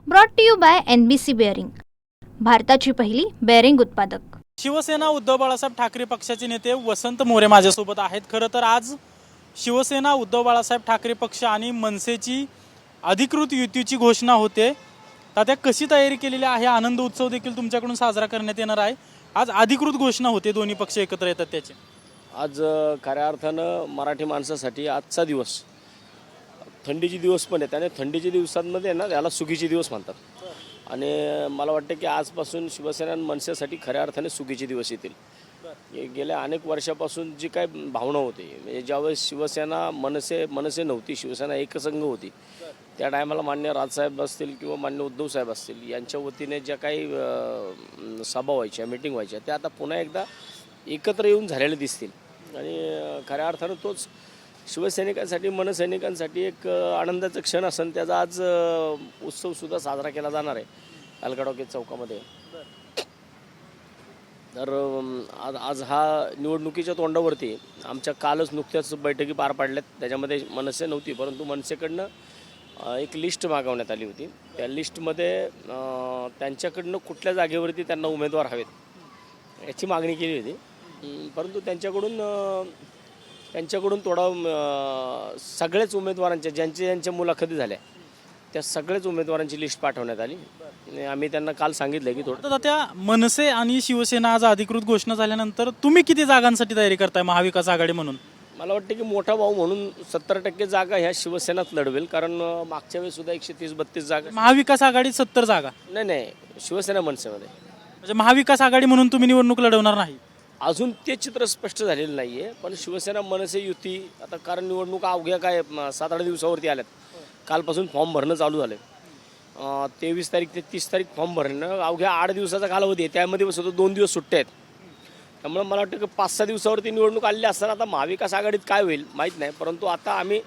Brought to you by NBC bearing, भारताची पहिली bearing उत्पादक। शिवसेना उद्धव बाळासाहेब ठाकरे पक्षाचे नेते वसंत मोरे माझ्यासोबत आहेत। खरं तर आज शिवसेना उद्धव बाळासाहेब ठाकरे पक्ष आणि मनसेची अधिकृत युतीची घोषणा होते। त्या कशी तयारी केलेली आहे, आनंद उत्सव देखील तुमच्याकडून साजरा करण्यात येणार आहे। आज अधिकृत घोषणा होते, दोन्ही पक्ष एकत्र येतात त्याची। आज खऱ्या अर्थानं मराठी माणसासाठी आजचा दिवस थंडीचे दिवस पण आहेत आणि थंडीच्या दिवसांमध्ये ना त्याला सुगीचे दिवस म्हणतात। आणि मला वाटतं की आजपासून शिवसेना आणि मनसेसाठी खऱ्या अर्थाने सुगीचे दिवस येतील। गेल्या अनेक वर्षापासून जी काय भावना होती, म्हणजे ज्यावेळेस शिवसेना मनसे नव्हती, शिवसेना एकसंघ होती, त्या टायमाला मान्य राजसाहेब असतील किंवा मान्य उद्धव साहेब असतील यांच्या वतीने ज्या काही सभा व्हायच्या, मीटिंग व्हायच्या, त्या आता पुन्हा एकदा एकत्र येऊन झालेले दिसतील। आणि खऱ्या अर्थानं तोच शिवसैनिकांसाठी, मनसैनिकांसाठी एक आनंदाचा क्षण असेल। त्याचा आज उत्सवसुद्धा साजरा केला जाणार आहे अलगडोके चौकामध्ये। तर आज हा निवडणुकीच्या तोंडावरती आमच्या कालच नुकत्याच बैठकी पार पाडल्यात। त्याच्यामध्ये मनसे नव्हती, परंतु मनसेकडनं एक लिस्ट मागवण्यात आली होती। त्या लिस्टमध्ये त्यांच्याकडनं कुठल्या जागेवरती त्यांना उमेदवार हवेत याची मागणी केली होती। परंतु त्यांच्याकडून थोडा सगळेच उमेदवारांच्या ज्यांच्या मुलाखती झाल्या त्या सगळेच उमेदवारांची लिस्ट पाठवण्यात आली। आम्ही त्यांना काल सांगितलं की थोडं त्या मनसे आणि शिवसेना आज अधिकृत घोषणा झाल्यानंतर तुम्ही किती जागांसाठी तयारी करताय महाविकास आघाडी म्हणून? मला वाटतं की मोठा भाऊ म्हणून 70% जागा ह्या शिवसेनाच लढवेल, कारण मागच्या वेळेस सुद्धा 130-32 जागा महाविकास आघाडी 70 जागा नाही शिवसेना मनसेमध्ये, म्हणजे महाविकास आघाडी म्हणून तुम्ही निवडणूक लढवणार नाही अजून ते चित्र स्पष्ट झालेलं नाही आहे। पण शिवसेना मनसे युती आता, कारण निवडणुका अवघ्या काय 7-8 दिवसावरती आल्यात, कालपासून फॉर्म भरणं चालू झालं। 23 तारीख ते 30 तारीख फॉर्म भरणं, अवघ्या 8 दिवसाचा कालावधी आहे, त्यामध्ये सुद्धा 2 दिवस सुट्ट्या आहेत। त्यामुळे मला वाटतं की 5-6 दिवसावरती निवडणूक आलेली असताना आता महाविकास आघाडीत काय होईल माहीत नाही, परंतु आता आम्ही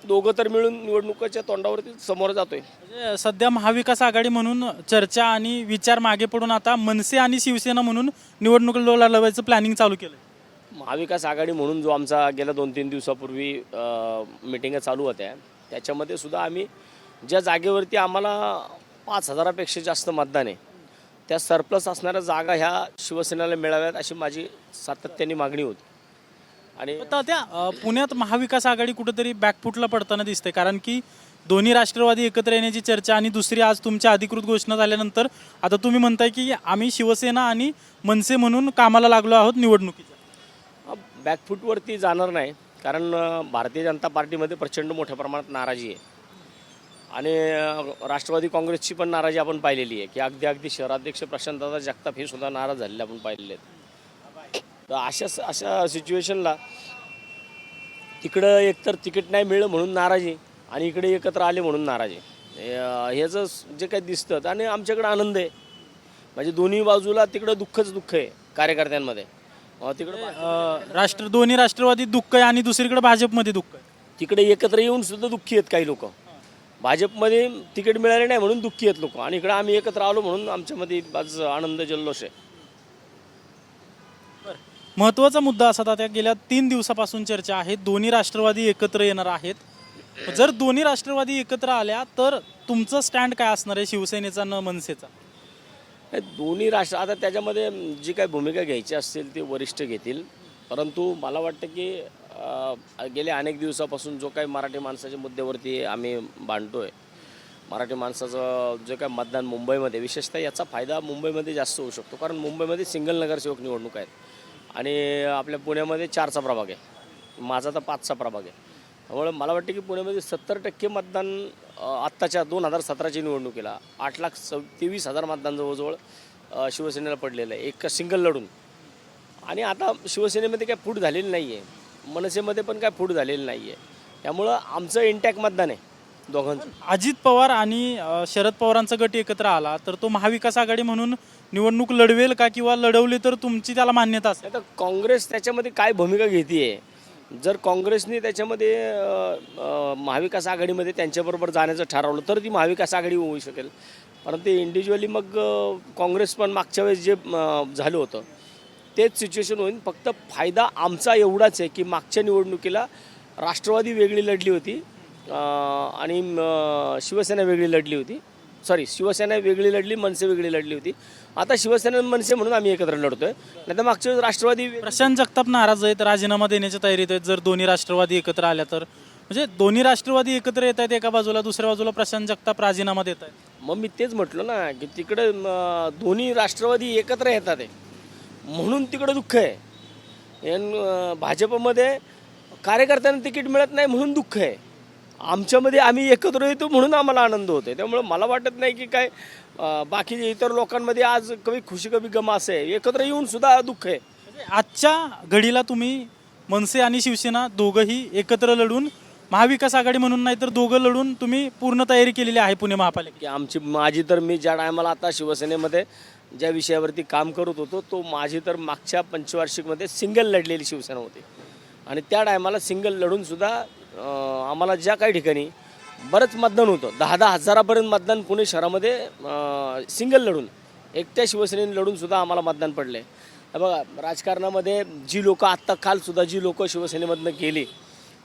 दोघं तर मिळून निवडणुकीच्या तोंडावरती समोर जातोय। म्हणजे सध्या महाविकास आघाडी म्हणून चर्चा आणि विचार मागे पडून आता मनसे आणि शिवसेना म्हणून निवडणूक लढवायचं प्लॅनिंग चालू केलं। महाविकास आघाडी म्हणून जो आमचा गेल्या 2-3 दिवसापूर्वी मिटिंगा चालू होत्या, त्याच्यामध्ये सुद्धा आम्ही ज्या जागेवरती आम्हाला 5,000पेक्षा जास्त मतदान आहे त्या सरप्लस असणाऱ्या जागा ह्या शिवसेनेला मिळाव्यात अशी माझी सातत्याने मागणी होती। आणि त्या पुण्यात महाविकास आघाडी कुठेतरी बॅकफुटला पडताना दिसते, कारण की दोन्ही राष्ट्रवादी एकत्र येण्याची चर्चा आणि दुसरी आज तुमच्या अधिकृत घोषणा झाल्यानंतर आता तुम्ही म्हणताय की आम्ही शिवसेना आणि मनसे म्हणून कामाला लागलो आहोत निवडणुकीच्या। बॅकफुटवरती जाणार नाही, कारण भारतीय जनता पार्टीमध्ये प्रचंड मोठ्या प्रमाणात नाराजी आहे आणि राष्ट्रवादी काँग्रेसची पण नाराजी आपण पाहिलेली आहे की अगदी शहराध्यक्ष प्रशांतदादा जगताप हे सुद्धा नाराज झालेले आपण पाहिलेले आहेत। तर अशा सिच्युएशनला तिकडं एकतर तिकीट नाही मिळलं म्हणून नाराजी आणि इकडे एकत्र आले म्हणून नाराजी, ह्याचं जे काही दिसतं। आणि आमच्याकडे आनंद आहे, म्हणजे दोन्ही बाजूला तिकडं दुःख आहे कार्यकर्त्यांमध्ये, तिकडं दोन्ही राष्ट्रवादी दुःख आहे आणि दुसरीकडे भाजपमध्ये दुःख आहे। तिकडे एकत्र येऊन सुद्धा दुःखी आहेत काही लोक, भाजपमध्ये तिकीट मिळाले नाही म्हणून दुःखी आहेत लोक, आणि इकडे आम्ही एकत्र आलो म्हणून आमच्यामध्ये आज आनंद जल्लोष आहे। महत्त्वाचा मुद्दा असा होता, गेल्या 3 दिवसापासून चर्चा आहे दोन्ही राष्ट्रवादी एकत्र येणार आहेत। जर दोन्ही राष्ट्रवादी एकत्र आल्या तर तुमचं स्टँड काय असणार आहे, शिवसेनेचा न मनसेचा? दोन्ही राष्ट्र आता त्याच्यामध्ये जी काही भूमिका घ्यायची असतील ते वरिष्ठ घेतील, परंतु मला वाटतं की गेल्या अनेक दिवसापासून जो काही मराठी माणसाच्या मुद्द्यावरती आम्ही भांडतोय, मराठी माणसाचं जे काही मतदान मुंबईमध्ये, विशेषतः याचा फायदा मुंबईमध्ये जास्त होऊ शकतो, कारण मुंबईमध्ये सिंगल नगरसेवक निवडणूक आहेत आणि आपल्या पुण्यामध्ये 4चा प्रभाग आहे, माझा तर 5चा प्रभाग आहे। त्यामुळे मला वाटतं की पुण्यामध्ये 70% मतदान आत्ताच्या 2017च्या निवडणुकीला 8,23,000 मतदान जवळजवळ शिवसेनेला पडलेलं आहे एक सिंगल लढून। आणि आता शिवसेनेमध्ये काय फूट झालेली नाही आहे, मनसेमध्ये पण काय फूट झालेली नाही आहे, त्यामुळं आमचं इंटॅक्ट मतदान आहे दोघांचं। अजित पवार आणि शरद पवारांचा गट एकत्र आला तर तो महाविकास आघाडी म्हणून निवडणूक लढवेल का, किंवा लढवली तर तुमची त्याला मान्यता असेल? आता काँग्रेस त्याच्यामध्ये काय भूमिका घेते, जर काँग्रेसने त्याच्यामध्ये महाविकास आघाडीमध्ये त्यांच्याबरोबर जाण्याचं ठरवलं तर ती महाविकास आघाडी होऊ शकेल, परंतु इंडिव्हिज्युअली मग काँग्रेस पण मागच्या वेळेस जे झालं होतं तेच सिच्युएशन होईल। फक्त फायदा आमचा एवढाच आहे की मागच्या निवडणुकीला राष्ट्रवादी वेगळी लढली होती आणि शिवसेना वेगळी लढली होती. शिवसेना वेगळी लढली, मनसे वेगळी लढली होती. आता शिवसेना आणि मनसे म्हणून आम्ही एकत्र लढतोय. नाही तर मागच्या वेळेस राष्ट्रवादी प्रशांत जगताप नाराज आहेत, राजीनामा देण्याच्या तयारीत आहेत. जर दोन्ही राष्ट्रवादी एकत्र आल्या तर, म्हणजे दोन्ही राष्ट्रवादी एकत्र येत आहेत एका बाजूला, दुसऱ्या बाजूला प्रशांत जगताप राजीनामा देत आहेत. मग मी तेच म्हटलं ना की तिकडे दोन्ही राष्ट्रवादी एकत्र येतात आहे म्हणून तिकडं दुःख आहे. भाजपमध्ये कार्यकर्त्यांना तिकीट मिळत नाही म्हणून दुःख आहे. आमच्यामध्ये आम्ही एकत्र येतो म्हणून आम्हाला आनंद होतो. त्यामुळे मला वाटत नाही की काय बाकी इतर लोकांमध्ये आज कवी खुशी कवी गम असे एकत्र येऊन सुद्धा दुःख आहे. म्हणजे आजच्या घडीला तुम्ही मनसे आणि शिवसेना दोघंही एकत्र लढून महाविकास आघाडी म्हणून नाही तर दोघं लढून तुम्ही पूर्ण तयारी केलेली आहे पुणे महापालिका. की माझी तर मी ज्या टायमाला आता शिवसेनेमध्ये ज्या विषयावरती काम करत होतो तो माझी तर मागच्या पंचवार्षिकमध्ये सिंगल लढलेली शिवसेना होती. आणि त्या टायमाला सिंगल लढूनसुद्धा आम्हाला ज्या काही ठिकाणी बरंच मतदान होतं, 10-10 हजारापर्यंत मतदान पुणे शहरामध्ये सिंगल लढून एकट्या शिवसेनेने लढूनसुद्धा आम्हाला मतदान पडलं आहे. बघा राजकारणामध्ये जी लोकं आत्ता कालसुद्धा जी लोकं शिवसेनेमधनं गेली,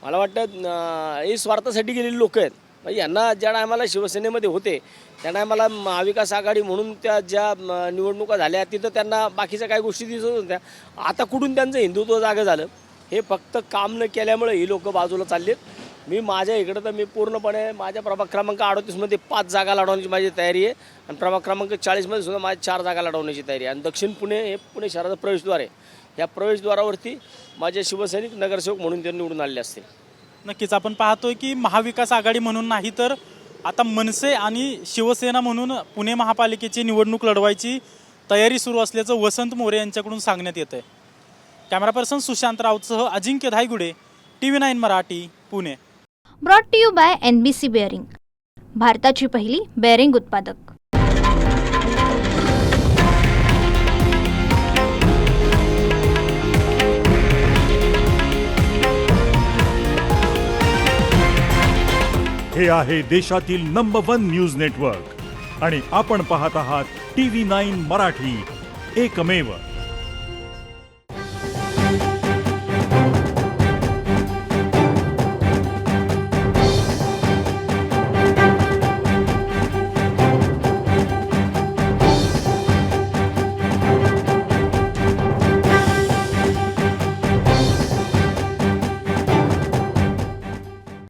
मला वाटतं हे स्वार्थासाठी गेलेली लोकं आहेत. यांना ज्या टायमाला शिवसेनेमध्ये होते त्या टायमाला महाविकास आघाडी म्हणून त्या ज्या निवडणुका झाल्या तिथं त्यांना बाकीच्या काही गोष्टी दिसत होत्या. आता कुठून त्यांचं हिंदुत्व जागं झालं हे फक्त काम न केल्यामुळे ही लोकं बाजूला चालली आहेत. मी माझ्या इकडं तर मी पूर्णपणे माझ्या प्रभाग क्रमांक 38मध्ये 5 जागा लढवण्याची माझी तयारी आहे आणि प्रभाग क्रमांक 40मध्ये सुद्धा माझ्या 4 जागा लढवण्याची तयारी आहे. आणि दक्षिण पुणे हे पुणे शहराचं प्रवेशद्वार आहे. या प्रवेशद्वारावरती माझे शिवसैनिक नगरसेवक म्हणून ते निवडून आलेले असतील. नक्कीच आपण पाहतोय की महाविकास आघाडी म्हणून नाही तर आता मनसे आणि शिवसेना म्हणून पुणे महापालिकेची निवडणूक लढवायची तयारी सुरू असल्याचं वसंत मोरे यांच्याकडून सांगण्यात येत आहे. कॅमेरा पर्सन सुशांत राऊतसह Ajinkya Dhaygude, TV9 Marathi, Pune. Brought to you by NBC bearing, भारताची पहिली बेअरिंग उत्पादक. हे आहे देशातील नंबर 1 न्यूज नेटवर्क आणि आपण पाहत आहात TV9 मराठी, एकमेव.